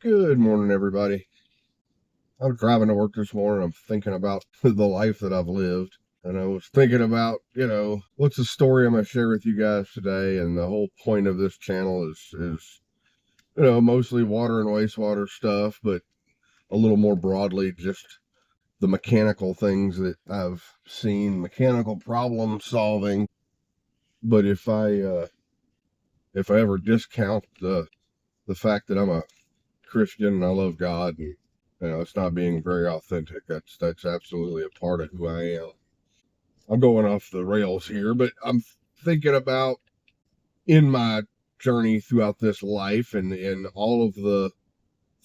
Good morning, everybody. I was driving to work this morning. I'm thinking about the life that I've lived. And I was thinking about, what's the story I'm going to share with you guys today. And the whole point of this channel is mostly water and wastewater stuff, but a little more broadly, just the mechanical things that I've seen, mechanical problem solving. But if I ever discount the fact that I'm a Christian and I love God, and it's not being very authentic. That's absolutely a part of who I am. I'm going off the rails here, but I'm thinking about in my journey throughout this life and all of the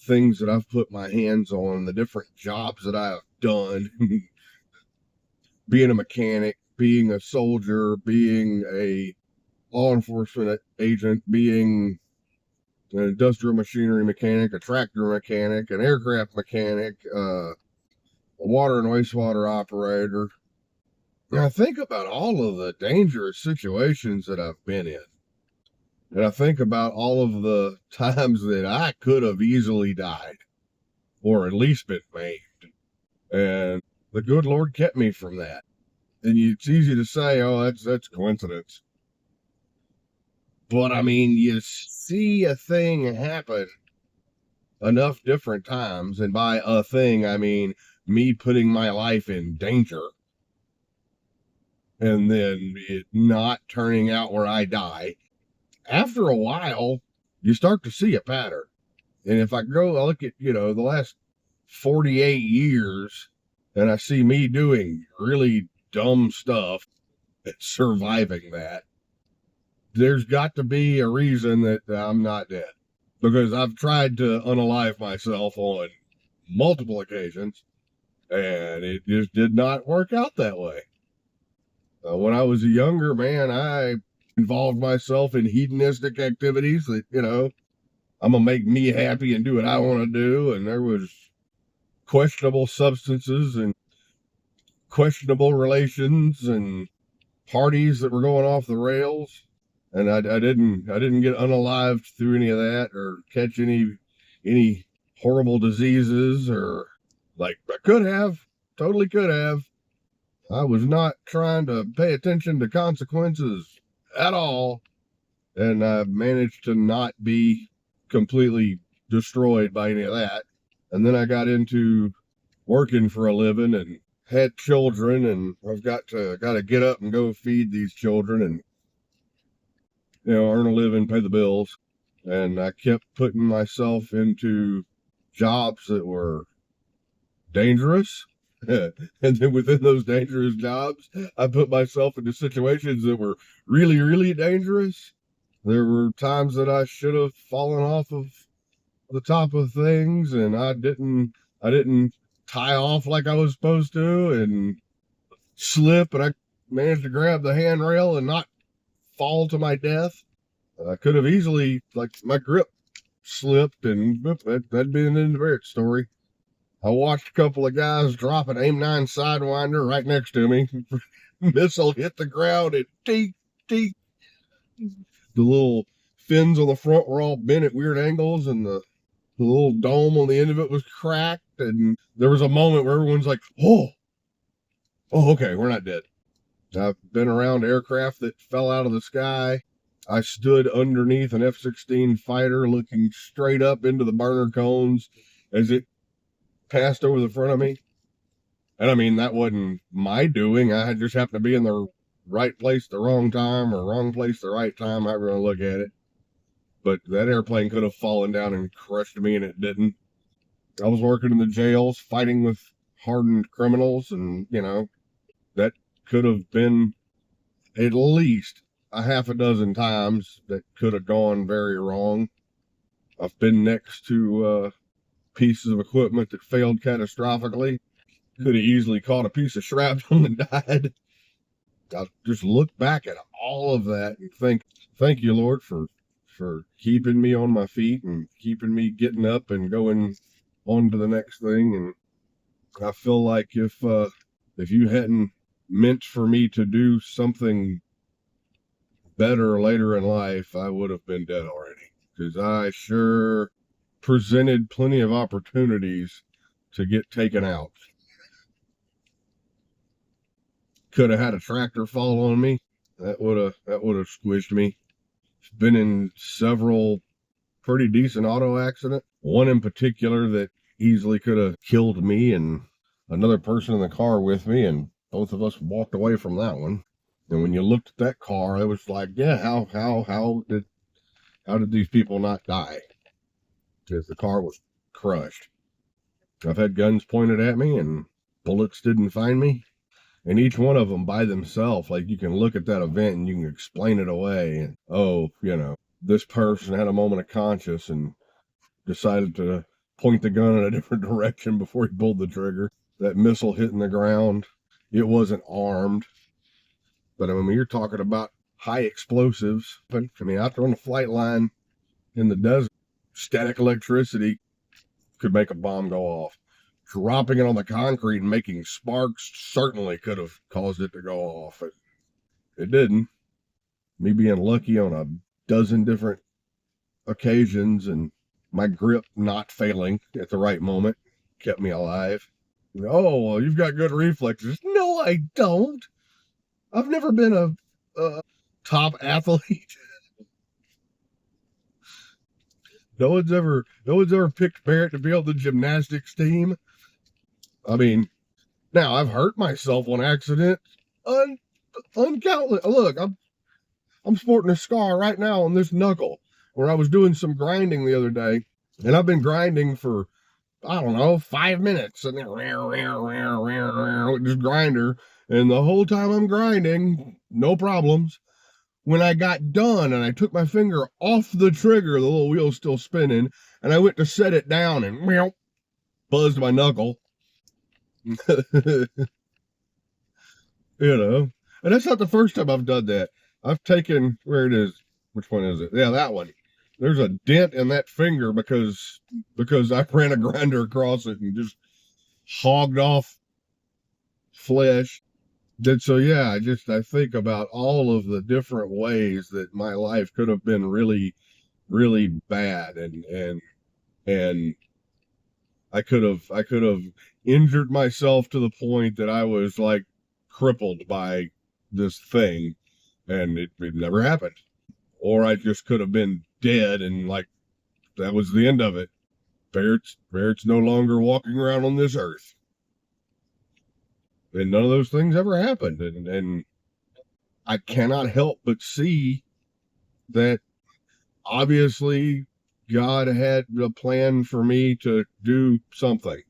things that I've put my hands on, the different jobs that I've done, being a mechanic, being a soldier, being a law enforcement agent, being an industrial machinery mechanic, a tractor mechanic, an aircraft mechanic, a water and wastewater operator. And I think about all of the dangerous situations that I've been in. And I think about all of the times that I could have easily died, or at least been maimed. And the good Lord kept me from that. And it's easy to say, oh, that's coincidence. But I mean, you see a thing happen enough different times, and by a thing, I mean me putting my life in danger, and then it not turning out where I die. After a while, you start to see a pattern. And if I look at, the last 48 years, and I see me doing really dumb stuff and surviving that, there's got to be a reason that I'm not dead. Because I've tried to unalive myself on multiple occasions, and it just did not work out that way. When I was a younger man, I involved myself in hedonistic activities that, I'm going to make me happy and do what I want to do. And there was questionable substances and questionable relations and parties that were going off the rails. And I didn't get unalived through any of that or catch any horrible diseases, or like I could have, totally could have. I was not trying to pay attention to consequences at all. And I managed to not be completely destroyed by any of that. And then I got into working for a living and had children, and I've got to get up and go feed these children and earn a living, pay the bills. And I kept putting myself into jobs that were dangerous. And then within those dangerous jobs, I put myself into situations that were really, really dangerous. There were times that I should have fallen off of the top of things, and I didn't tie off like I was supposed to and slip, and I managed to grab the handrail and not fall to my death. I could have easily, like, my grip slipped, and that'd be an end of that story. I watched a couple of guys drop an AIM-9 Sidewinder right next to me. Missile hit the ground and teek, teek. The little fins on the front were all bent at weird angles, and the little dome on the end of it was cracked. And there was a moment where everyone's like, oh, okay, we're not dead. I've been around aircraft that fell out of the sky. I stood underneath an F-16 fighter looking straight up into the burner cones as it passed over the front of me. And I mean, that wasn't my doing. I just happened to be in the right place the wrong time, or wrong place the right time, however you want to look at it. But that airplane could have fallen down and crushed me, and it didn't. I was working in the jails fighting with hardened criminals, and that could have been at least a half a dozen times that could have gone very wrong. I've been next to pieces of equipment that failed catastrophically. Could have easily caught a piece of shrapnel and died. I just look back at all of that and think, thank you, Lord, for keeping me on my feet and keeping me getting up and going on to the next thing. And I feel like if you hadn't meant for me to do something better later in life, I would have been dead already. Because I sure presented plenty of opportunities to get taken out. Could have had a tractor fall on me. That would have squished me. Been in several pretty decent auto accidents. One in particular that easily could have killed me and another person in the car with me, and both of us walked away from that one. And when you looked at that car, it was like, yeah, how did these people not die? Because the car was crushed. I've had guns pointed at me and bullets didn't find me. And each one of them by themselves, like you can look at that event and you can explain it away. And, oh, this person had a moment of conscience and decided to point the gun in a different direction before he pulled the trigger. That missile hitting the ground, it wasn't armed. But I mean, you're talking about high explosives. But I mean, out there on the flight line in the desert, static electricity could make a bomb go off. Dropping it on the concrete and making sparks certainly could have caused it to go off. It didn't. Me being lucky on a dozen different occasions and my grip not failing at the right moment kept me alive. Oh, well, you've got good reflexes. No, I don't. I've never been a top athlete. No one's ever picked Barrett to be on the gymnastics team. I mean, now I've hurt myself on accident. Uncountless. Look, I'm sporting a scar right now on this knuckle where I was doing some grinding the other day, and I've been grinding for, I don't know, 5 minutes, and then just grinder, and the whole time I'm grinding, no problems. When I got done and I took my finger off the trigger, the little wheel's still spinning, and I went to set it down and buzzed my knuckle. And that's not the first time I've done that. I've taken, where it is, which one is it? Yeah, that one. There's a dent in that finger because I ran a grinder across it and just hogged off flesh. So yeah, I think about all of the different ways that my life could have been really, really bad, and I could have injured myself to the point that I was like crippled by this thing, and it never happened. Or I just could have been dead, and like that was the end of it. Barrett's no longer walking around on this earth. And none of those things ever happened. And I cannot help but see that obviously God had a plan for me to do something.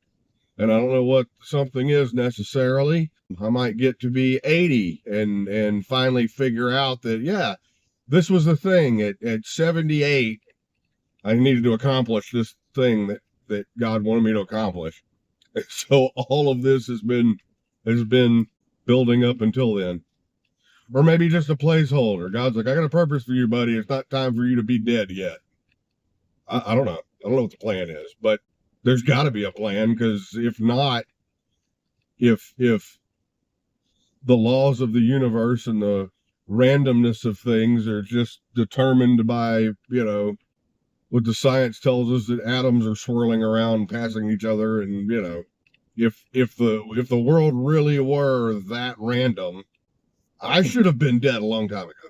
And I don't know what something is necessarily. I might get to be 80 and finally figure out that, yeah, this was the thing. At 78, I needed to accomplish this thing that God wanted me to accomplish. And so all of this has been building up until then. Or maybe just a placeholder. God's like, I got a purpose for you, buddy. It's not time for you to be dead yet. I don't know. I don't know what the plan is, but there's got to be a plan, because if not, if the laws of the universe and the randomness of things are just determined by, what the science tells us, that atoms are swirling around, passing each other, and, if the world really were that random, I should have been dead a long time ago.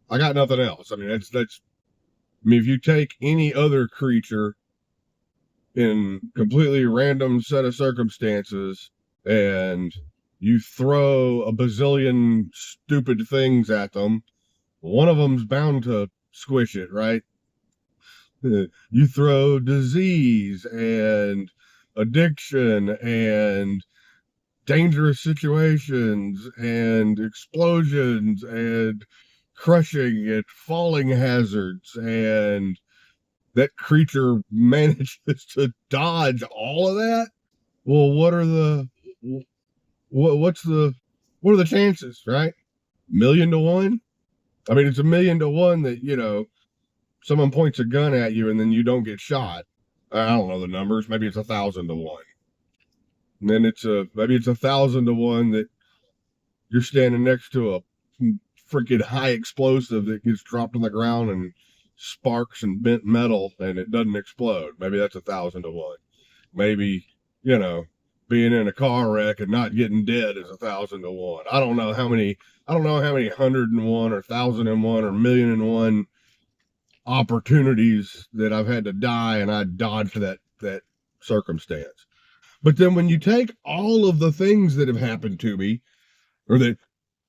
I got nothing else. I mean, if you take any other creature in completely random set of circumstances and you throw a bazillion stupid things at them, one of them's bound to squish it, right? You throw disease and addiction and dangerous situations and explosions and crushing and falling hazards, and that creature manages to dodge all of that. Well, what are the chances, right? 1,000,000 to 1. I mean, it's 1,000,000 to 1 that someone points a gun at you and then you don't get shot. I don't know the numbers. Maybe it's 1,000 to 1. And then maybe it's 1,000 to 1 that you're standing next to a freaking high explosive that gets dropped on the ground and sparks and bent metal and it doesn't explode. Maybe that's 1,000 to 1. Maybe, being in a car wreck and not getting dead is 1,000 to 1. I don't know how many 101 or 1,001 or 1,000,001 opportunities that I've had to die and I dodged that circumstance. But then when you take all of the things that have happened to me, or that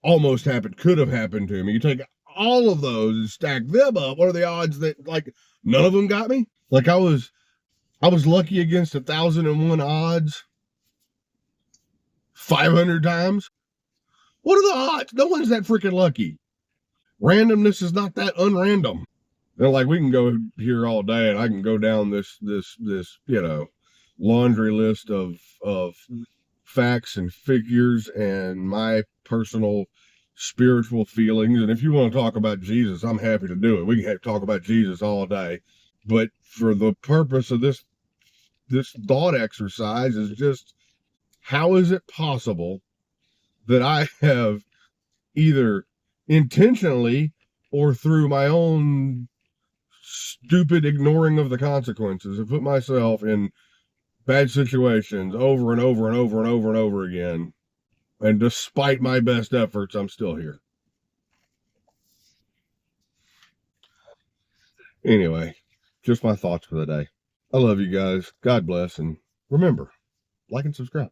almost happened, could have happened to me, you take all of those and stack them up. What are the odds that none of them got me? Like I was lucky against 1,001 odds 500 times. What are the odds? No one's that freaking lucky. Randomness is not that unrandom. And we can go here all day and I can go down this laundry list of facts and figures and my personal spiritual feelings. And if you want to talk about Jesus, I'm happy to do it. We can talk about Jesus all day. But for the purpose of this thought exercise is just, how is it possible that I have either intentionally or through my own stupid ignoring of the consequences have put myself in bad situations over and over and over and over and over again, and despite my best efforts, I'm still here. Anyway, just my thoughts for the day. I love you guys. God bless, and remember, like and subscribe.